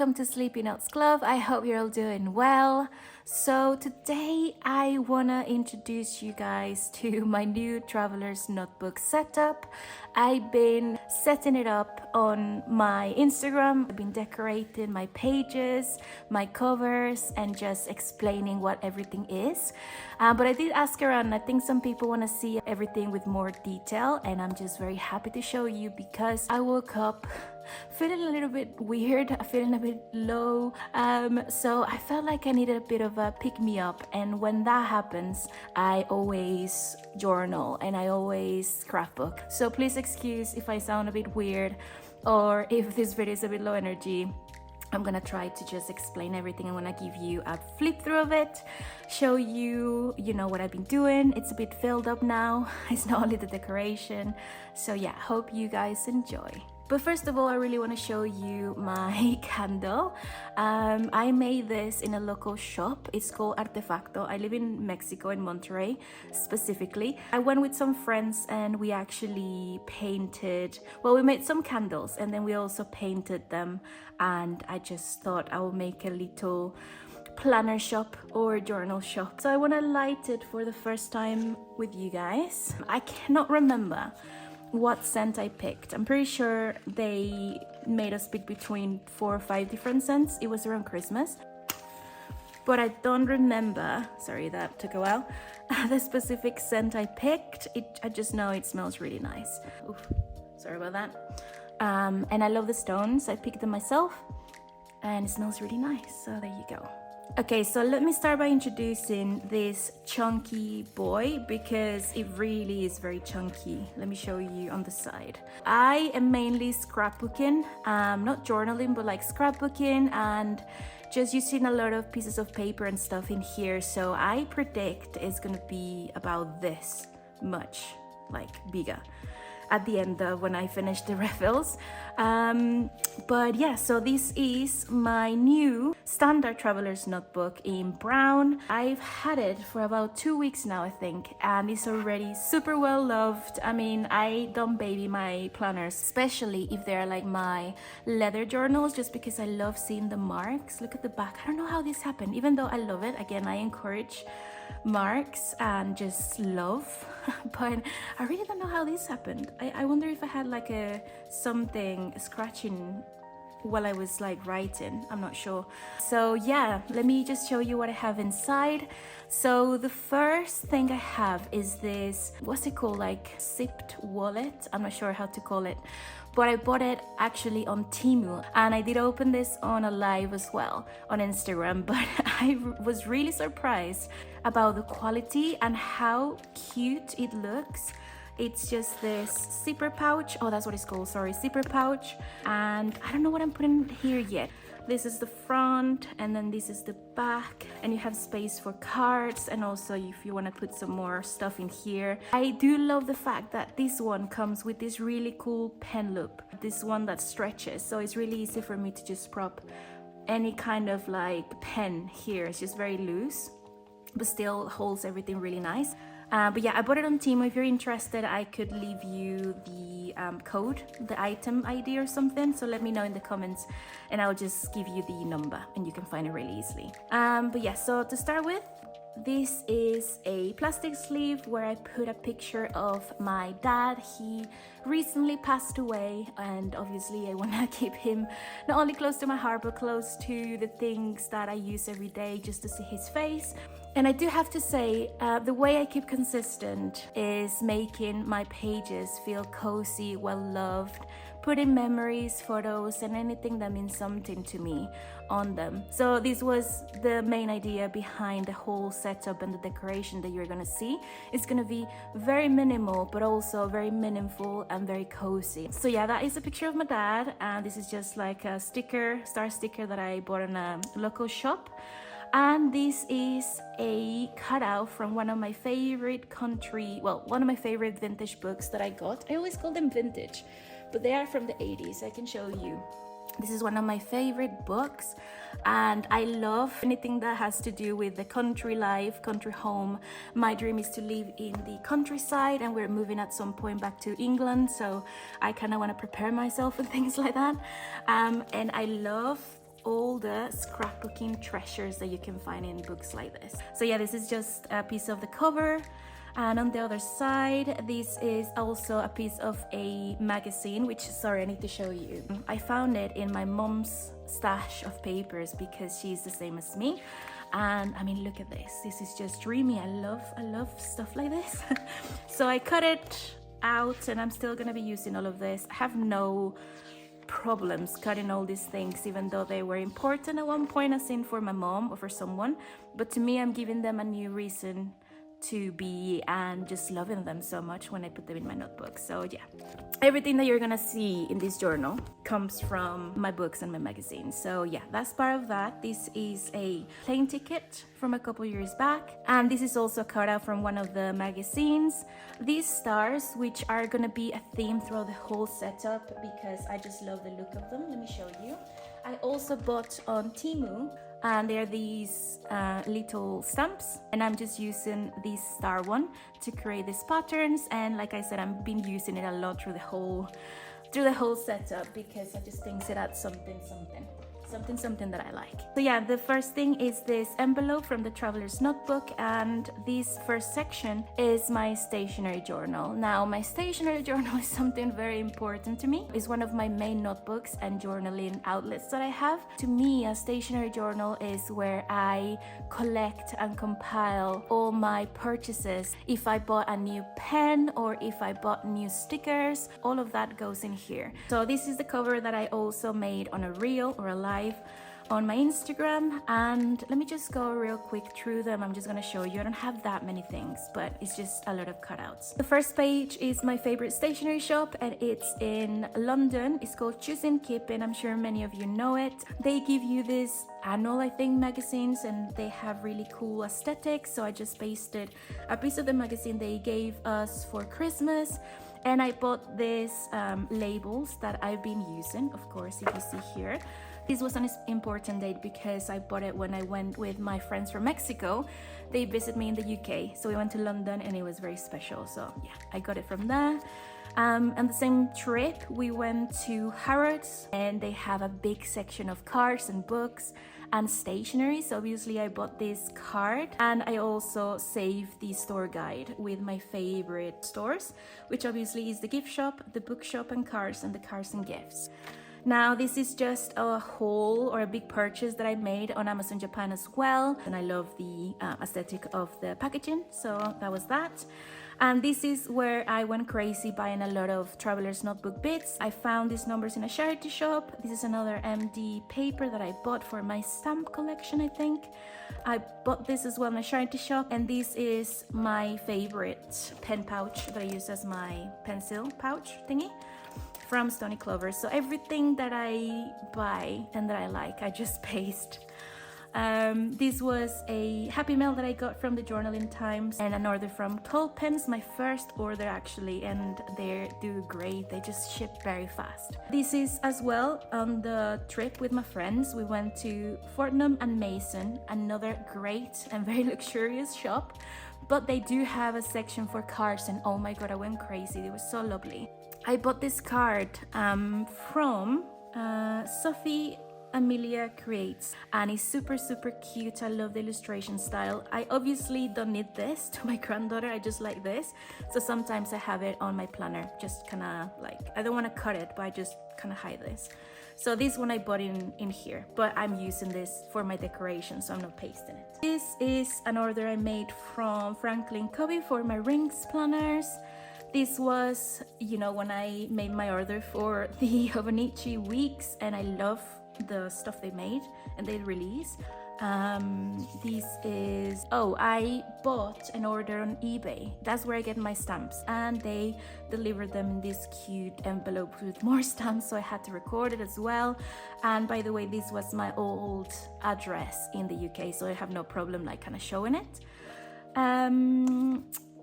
welcome to Sleepy Notes Club. I hope you're all doing well. So today I wanna introduce you guys to my new traveler's notebook setup. I've been setting it up on my Instagram. I've been decorating my pages, my covers, and just explaining what everything is. But I did ask around, and I think some people want to see everything with more detail, and I'm just very happy to show you because I woke up feeling a little bit weird, feeling a bit low, so I felt like I needed a bit of a pick-me-up, and when that happens I always journal and I always scrapbook. So please excuse if I sound a bit weird or if this video is a bit low energy. I'm gonna try to just explain everything. I'm gonna give you a flip through of it, show you, what I've been doing. It's a bit filled up now. It's not only the decoration. So yeah, hope you guys enjoy. But first of all, I really want to show you my candle. I made this in a local shop. It's called Artefacto. I live in Mexico, in Monterrey specifically. I went with some friends and we actually painted, we made some candles and then we also painted them. And I just thought I would make a little planner shop or journal shop. So I want to light it for the first time with you guys. I cannot remember what scent I picked. I'm pretty sure they made us pick between 4 or 5 different scents. It was around Christmas, but I don't remember, sorry that took a while, the specific scent I picked. I just know it smells really nice. Oof, sorry about that. And I love the stones. I picked them myself and it smells really nice, so there you go. Okay, so let me start by introducing this chunky boy because it really is very chunky. Let me show you on the side. I am mainly scrapbooking, not journaling, but like scrapbooking and just using a lot of pieces of paper and stuff in here. So I predict it's gonna be about this much, like bigger, at the end when I finish the refills. But yeah, so this is my new standard traveler's notebook in brown. I've had it for about 2 weeks now, I think, and it's already super well loved. I mean, I don't baby my planners, especially if they're like my leather journals, just because I love seeing the marks. Look at the back. I don't know how this happened, even though I love it. Again, I encourage marks and just love, but I really don't know how this happened. I wonder if I had like something scratching while I was like writing. I'm not sure. So yeah, let me just show you what I have inside. So the first thing I have is this, what's it called, like zipped wallet? I'm not sure how to call it, but I bought it actually on Temu, and I did open this on a live as well on Instagram, but I was really surprised about the quality and how cute it looks. It's just this zipper pouch. Oh, that's what it's called, sorry, zipper pouch. And I don't know what I'm putting here yet. This is the front and then this is the back, and you have space for cards, and also if you want to put some more stuff in here. I do love the fact that this one comes with this really cool pen loop, this one that stretches, so it's really easy for me to just prop any kind of like pen here. It's just very loose but still holds everything really nice. But yeah, I bought it on Temu. If you're interested, I could leave you the code, the item ID or something. So let me know in the comments and I'll just give you the number and you can find it really easily. But yeah, so to start with, this is a plastic sleeve where I put a picture of my dad. He recently passed away, and obviously I want to keep him not only close to my heart but close to the things that I use every day, just to see his face. And I do have to say, the way I keep consistent is making my pages feel cozy, well loved, putting memories, photos, and anything that means something to me on them. So this was the main idea behind the whole setup and the decoration that you're gonna see. It's gonna be very minimal, but also very meaningful and very cozy. So yeah, that is a picture of my dad, and this is just like a sticker, star sticker that I bought in a local shop. And this is a cutout from one of my favorite one of my favorite vintage books that I got. I always call them vintage, but they are from the 80s. I can show you. This is one of my favorite books, and I love anything that has to do with the country life, country home. My dream is to live in the countryside, and we're moving at some point back to England, so I kind of want to prepare myself for things like that. And I love all the scrapbooking treasures that you can find in books like this. So yeah, this is just a piece of the cover. And on the other side, this is also a piece of a magazine, which, sorry, I need to show you. I found it in my mom's stash of papers because she's the same as me. And I mean, look at this. This is just dreamy. I love stuff like this. So I cut it out and I'm still gonna be using all of this. I have no problems cutting all these things, even though they were important at one point, as in for my mom or for someone. But to me, I'm giving them a new reason to be and just loving them so much when I put them in my notebook. So yeah, everything that you're gonna see in this journal comes from my books and my magazines. So yeah, that's part of that. This is a plane ticket from a couple years back, and this is also cut out from one of the magazines. These stars, which are gonna be a theme throughout the whole setup because I just love the look of them. Let me show you. I also bought on Temu, and they're these little stamps, and I'm just using this star one to create these patterns. And like I said, I've been using it a lot through the whole setup because I just think it adds something that I like. So yeah, the first thing is this envelope from the Traveler's Notebook, and this first section is my stationery journal. Now, my stationery journal is something very important to me. It's one of my main notebooks and journaling outlets that I have. To me, a stationery journal is where I collect and compile all my purchases. If I bought a new pen or if I bought new stickers, all of that goes in here. So this is the cover that I also made on a reel or a live on my Instagram, and let me just go real quick through them. I'm just gonna show you. I don't have that many things, but it's just a lot of cutouts. The first page is my favorite stationery shop, and it's in London. It's called Choosing Keeping. I'm sure many of you know it. They give you this annual, I think, magazines, and they have really cool aesthetics. So I just pasted a piece of the magazine they gave us for Christmas. And I bought these labels that I've been using, of course, if you see here. This was an important date because I bought it when I went with my friends from Mexico. They visited me in the UK, so we went to London and it was very special. So yeah, I got it from there. On the same trip, we went to Harrods, and they have a big section of cards and books and stationery. So obviously I bought this card, and I also saved the store guide with my favorite stores, which obviously is the gift shop, the bookshop, and cards, and the cards and gifts. Now, this is just a haul or a big purchase that I made on Amazon Japan as well, and I love the aesthetic of the packaging, so that was that. And this is where I went crazy buying a lot of Traveler's Notebook bits. I found these numbers in a charity shop. This is another MD paper that I bought for my stamp collection, I think. I bought this as well in a charity shop, and this is my favorite pen pouch that I use as my pencil pouch thingy from Stony Clover. So everything that I buy and that I like, I just paste. This was a Happy Mail that I got from the Journaling Times, and an order from Cold Pens, my first order actually, and they do great. They just ship very fast. This is as well on the trip with my friends. We went to Fortnum and Mason, another great and very luxurious shop, but they do have a section for cards, and oh my god, I went crazy. It was so lovely. I bought this card from Sophie Amelia Creates, and it's super cute. I love the illustration style. I obviously don't need this to my granddaughter. I just like this, so sometimes I have it on my planner, just kind of like, I don't want to cut it, but I just kind of hide this. So this one I bought in here, but I'm using this for my decoration, so I'm not pasting it. This is an order I made from Franklin Covey for my rings planners. This was, you know, when I made my order for the Hobonichi weeks, and I love the stuff they made and they release. This is, I bought an order on eBay. That's where I get my stamps, and they delivered them in this cute envelope with more stamps, so I had to record it as well. And by the way, this was my old address in the UK, so I have no problem like kind of showing it.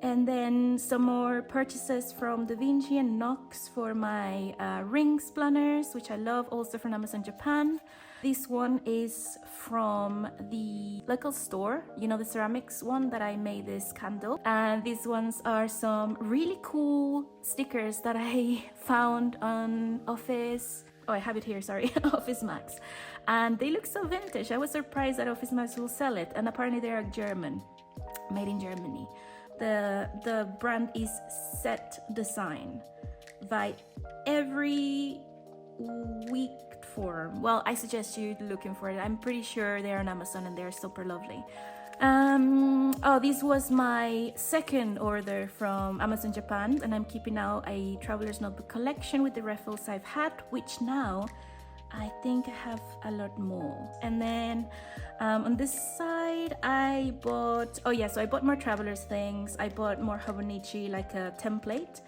And then some more purchases from Da Vinci and Knox for my rings planners, which I love, also from Amazon Japan. This one is from the local store, you know, the ceramics one that I made this candle. And these ones are some really cool stickers that I found on Office. Oh, I have it here, sorry, Office Max. and they look so vintage. I was surprised that Office Max will sell it, and apparently they are German, made in Germany. The brand is Set Design by every week form. Well, I suggest you looking for it. I'm pretty sure they're on Amazon and they're super lovely. Oh, this was my second order from Amazon Japan, and I'm keeping now a traveler's notebook collection with the refills I've had, which now I think I have a lot more. And then on this side I bought, oh yeah, so I bought more travelers things. I bought more Hobonichi, like a template,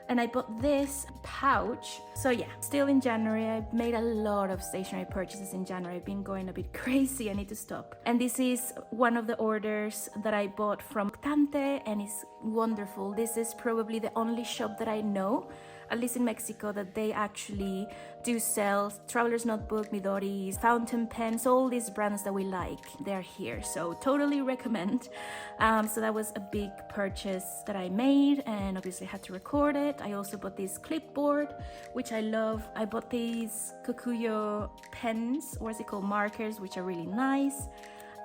and I bought this pouch. So yeah, still in January. I've made a lot of stationery purchases in January. I've been going a bit crazy. I need to stop. And this is one of the orders that I bought from Tante, and it's wonderful. This is probably the only shop that I know, at least in Mexico, that they actually do sell traveler's notebook, Midori's, fountain pens, all these brands that we like, they're here. So totally recommend. So that was a big purchase that I made, and obviously had to record it. I also bought this clipboard, which I love. I bought these Kokuyo pens, or is it called, markers, which are really nice.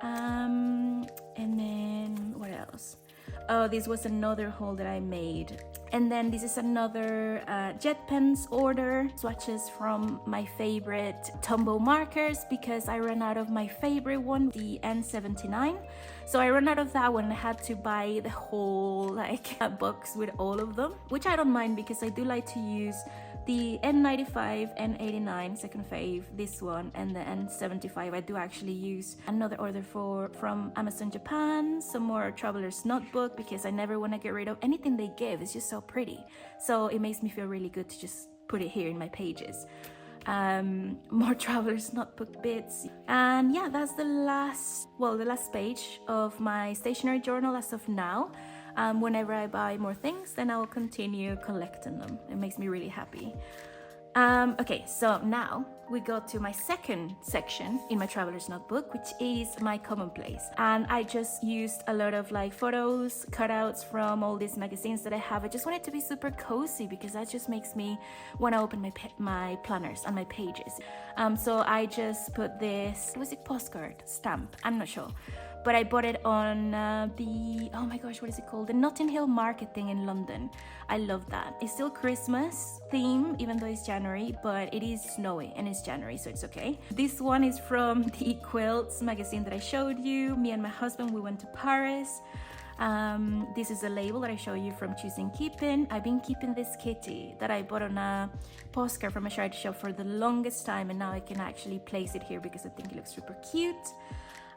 And then what else? Oh, this was another haul that I made. And then this is another jet pens order, swatches from my favorite Tombow markers, because I ran out of my favorite one, the N79. So I ran out of that one and I had to buy the whole like box with all of them, which I don't mind because I do like to use the N95, N89, second fave, this one, and the N75. I do actually use another order from Amazon Japan, some more traveler's notebook, because I never want to get rid of anything they give. It's just so pretty. So it makes me feel really good to just put it here in my pages. More traveler's notebook bits, and yeah, that's the last page of my stationery journal as of now. Whenever I buy more things, then I will continue collecting them. It makes me really happy. Okay, so now we go to my second section in my traveler's notebook, which is my Commonplace. And I just used a lot of like photos, cutouts from all these magazines that I have. I just want it to be super cozy because that just makes me want to open my planners and my pages. So I just put this, was it postcard? Stamp? I'm not sure. But I bought it on oh my gosh, what is it called? The Notting Hill Market thing in London. I love that. It's still Christmas theme, even though it's January, but it is snowy and it's January, so it's okay. This one is from the Quilts magazine that I showed you. Me and my husband, we went to Paris. This is a label that I show you from Choosing Keeping. I've been keeping this kitty that I bought on a postcard from a charity shop for the longest time, and now I can actually place it here because I think it looks super cute.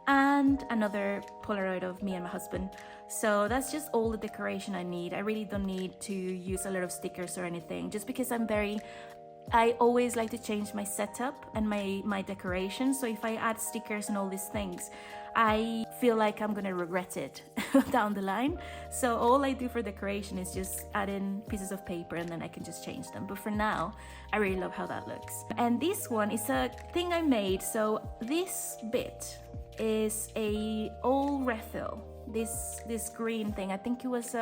And another Polaroid of me and my husband. So that's just all the decoration I need. I really don't need to use a lot of stickers or anything, just because I always like to change my setup and my decoration. So if I add stickers and all these things, I feel like I'm gonna regret it down the line. So all I do for decoration is just add in pieces of paper and then I can just change them. But for now, I really love how that looks. And this one is a thing I made. So this bit is a old refill, this green thing. I think it was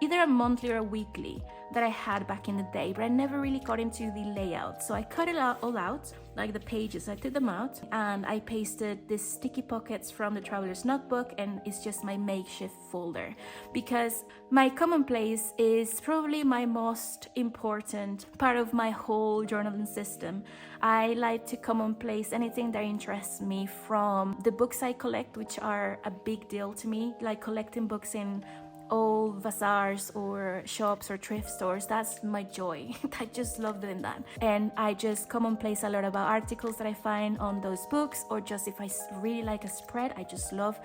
either a monthly or a weekly that I had back in the day, but I never really got into the layout. So I cut it all out, like the pages, I took them out and I pasted these sticky pockets from the traveler's notebook, and it's just my makeshift folder, because my Commonplace is probably my most important part of my whole journaling system. I like to Commonplace anything that interests me, from the books I collect, which are a big deal to me, like collecting books in old bazaars or shops or thrift stores. That's my joy. I just love doing that. And I just Commonplace a lot about articles that I find on those books, or just if I really like a spread, I just love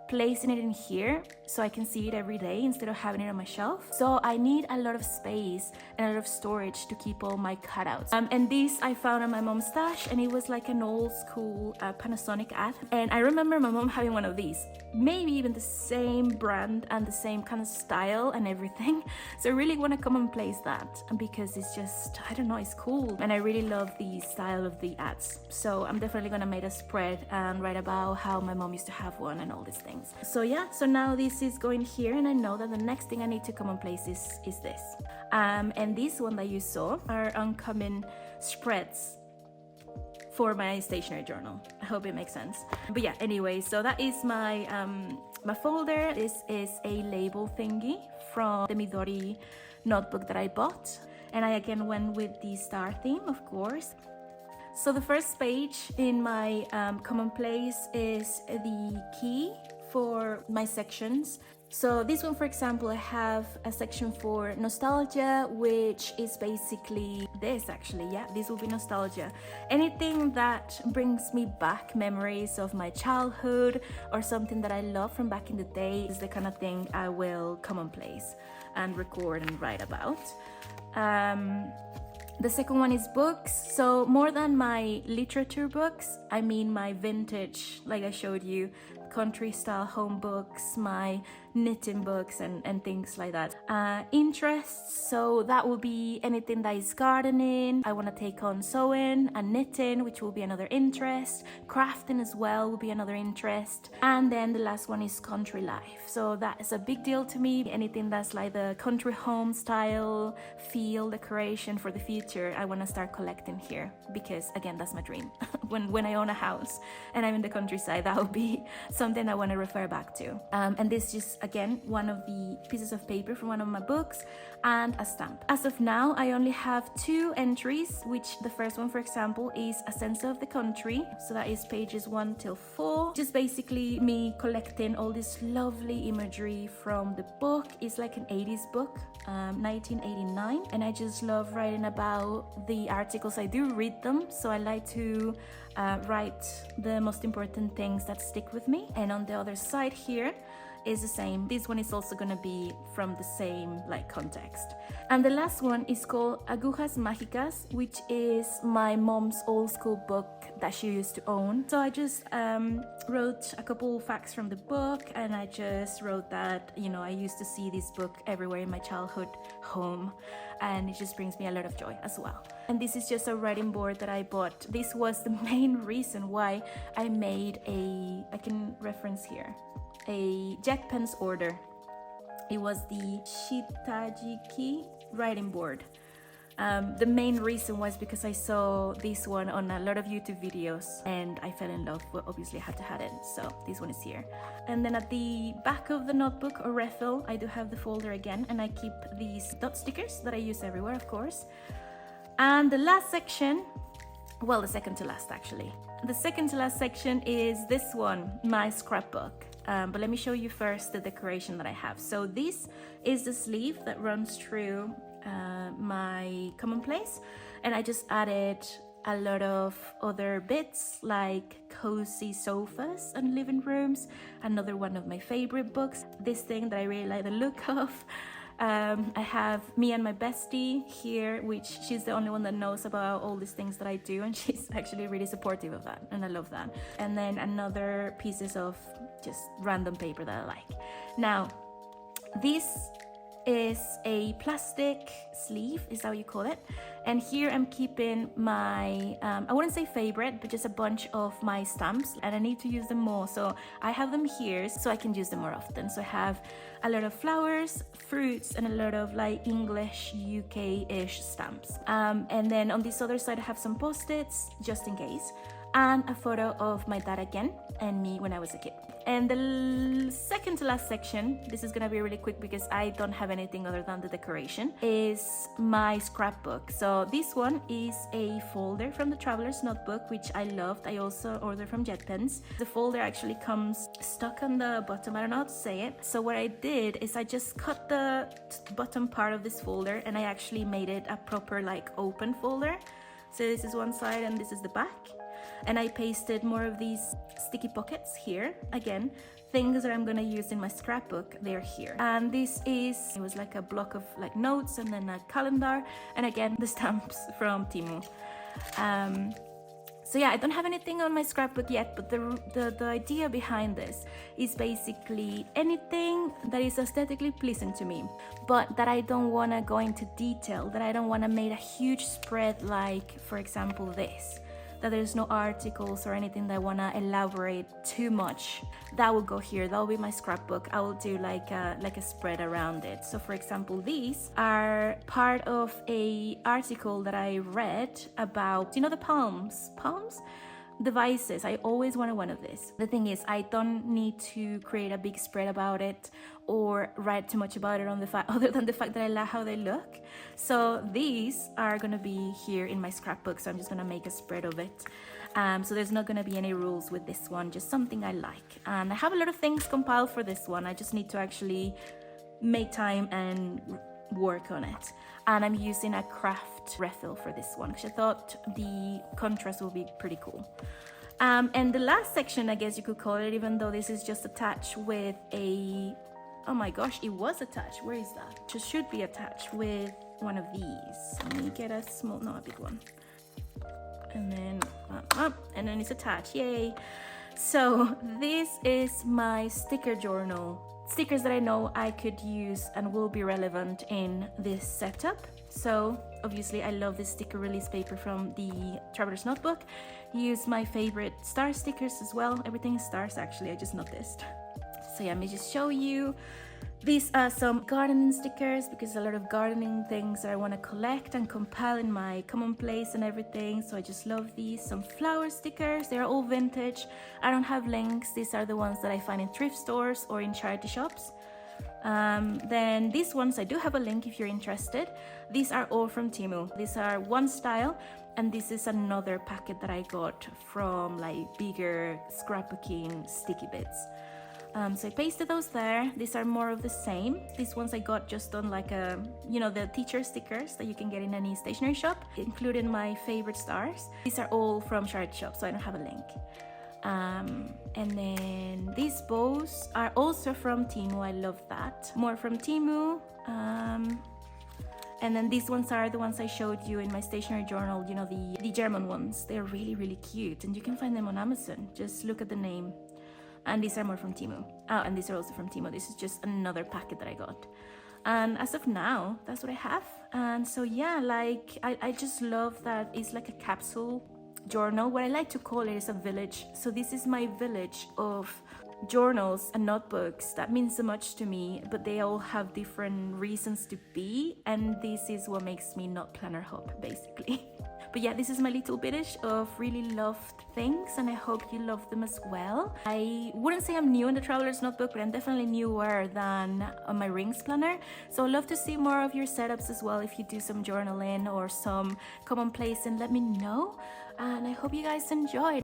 placing it in here so I can see it every day instead of having it on my shelf. So I need a lot of space and a lot of storage to keep all my cutouts. And this I found on my mom's stash, and it was like an old school Panasonic ad. And I remember my mom having one of these, maybe even the same brand and the same kind of style and everything. So I really want to Commonplace that, because it's just, I don't know, it's cool. And I really love the style of the ads. So I'm definitely gonna make a spread and write about how my mom used to have one and all these things. So yeah, so now this is going here, and I know that the next thing I need to Commonplace is this. And this one that you saw are Uncommon spreads for my stationery journal. I hope it makes sense. But yeah, anyway, so that is my my folder. This is a label thingy from the Midori notebook that I bought, and I again went with the star theme, of course. So the first page in my Commonplace is the key for my sections. So this one, for example, I have a section for nostalgia, which is basically this actually. Yeah, this will be nostalgia. Anything that brings me back memories of my childhood or something that I love from back in the day is the kind of thing I will Commonplace and record and write about. The second one is books. So more than my literature books, I mean my vintage, like I showed you, country style home books, my knitting books and things like that. Interests, so that will be anything that is gardening. I want to take on sewing and knitting, which will be another interest. Crafting as well will be another interest. And then the last one is country life. So that is a big deal to me. Anything that's like the country home style feel, decoration for the future, I want to start collecting here, because again, that's my dream. when I own a house and I'm in the countryside, that will be something I want to refer back to. And this just, again, one of the pieces of paper from one of my books and a stamp. As of now, I only have 2 entries, which the first one, for example, is a sense of the country. So that is pages 1 till 4. Just basically me collecting all this lovely imagery from the book. It's like an 80s book, 1989. And I just love writing about the articles. I do read them, so I like to write the most important things that stick with me. And on the other side here is the same. This one is also gonna be from the same like context. And the last one is called Agujas Mágicas, which is my mom's old school book that she used to own. So I just wrote a couple facts from the book, and I just wrote that, you know, I used to see this book everywhere in my childhood home, and it just brings me a lot of joy as well. And this is just a writing board that I bought. This was the main reason why I made I can reference here, a jet pens order. It was the Shitajiki writing board. The main reason was because I saw this one on a lot of YouTube videos and I fell in love, but obviously I had to have it, so this one is here. And then at the back of the notebook or refill, I do have the folder again, and I keep these dot stickers that I use everywhere, of course. And the last section, well, the second to last actually. The second to last section is this one, my scrapbook. But let me show you first the decoration that I have. So this is the sleeve that runs through my Commonplace, and I just added a lot of other bits like cozy sofas and living rooms, another one of my favorite books, this thing that I really like the look of. I have me and my bestie here, which she's the only one that knows about all these things that I do, and she's actually really supportive of that, and I love that. And then another pieces of just random paper that I like. Now, this is a plastic sleeve, is that what you call it? And here I'm keeping my, I wouldn't say favorite, but just a bunch of my stamps, and I need to use them more. So I have them here so I can use them more often. So I have a lot of flowers, fruits, and a lot of like English, UK-ish stamps. And then on this other side, I have some post-its just in case, and a photo of my dad again and me when I was a kid. And the second to last section, this is gonna be really quick because I don't have anything other than the decoration, is my scrapbook. So this one is a folder from the Traveler's Notebook, which I loved. I also ordered from JetPens. The folder actually comes stuck on the bottom, I don't know how to say it. So what I did is I just cut the bottom part of this folder and I actually made it a proper like open folder. So this is one side and this is the back. And I pasted more of these sticky pockets here. Again, things that I'm gonna use in my scrapbook, they're here. And this it was like a block of like notes and then a calendar, and again the stamps from Temu. So yeah, I don't have anything on my scrapbook yet, but the idea behind this is basically anything that is aesthetically pleasing to me, but that I don't want to go into detail, that I don't want to make a huge spread like, for example, this. that there's no articles or anything that I want to elaborate too much, that will go here. That will be my scrapbook. I will do like a spread around it. So for example, these are part of a article that I read about, you know, the palms devices. I always wanted one of these. The thing is, I don't need to create a big spread about it or write too much about it on the fact, other than the fact that I like how they look. So these are gonna be here in my scrapbook, so I'm just gonna make a spread of it. So there's not gonna be any rules with this one, just something I like. And I have a lot of things compiled for this one. I just need to actually make time and work on it. And I'm using a craft refill for this one because I thought the contrast will be pretty cool. And the last section, I guess you could call it, even though this is just attached with a, oh my gosh, it was attached. Where is that? It should be attached with one of these. Let me get a small, no, a big one. And then and then it's attached. Yay. So this is my sticker journal. Stickers that I know I could use and will be relevant in this setup. So obviously I love this sticker release paper from the Traveler's Notebook. Use my favorite star stickers as well. Everything is stars actually, I just noticed. So yeah, let me just show you. These are some gardening stickers because a lot of gardening things that I want to collect and compile in my Commonplace and everything. So I just love these. Some flower stickers, they're all vintage. I don't have links. These are the ones that I find in thrift stores or in charity shops. Then these ones, I do have a link if you're interested. These are all from Temu. These are one style, and this is another packet that I got from like bigger scrapbooking sticky bits. So I pasted those there. These are more of the same. These ones I got just on like a, you know, the teacher stickers that you can get in any stationery shop, including my favorite stars. These are all from charity shop, so I don't have a link. And then these bows are also from Temu. I love that. More from Temu. And then these ones are the ones I showed you in my stationery journal, you know, the German ones. They're really, really cute, and you can find them on Amazon. Just look at the name. And these are more from Temu. Oh, and these are also from Temu. This is just another packet that I got. And as of now, that's what I have. And so yeah, like I just love that it's like a capsule journal. What I like to call it is a village. So this is my village of journals and notebooks that mean so much to me, but they all have different reasons to be. And this is what makes me not planner hop, basically. But yeah, this is my little bitish of really loved things, and I hope you love them as well. I wouldn't say I'm new in the Traveler's Notebook, but I'm definitely newer than on my Rings planner. So I'd love to see more of your setups as well if you do some journaling or some Commonplace, and let me know. And I hope you guys enjoyed.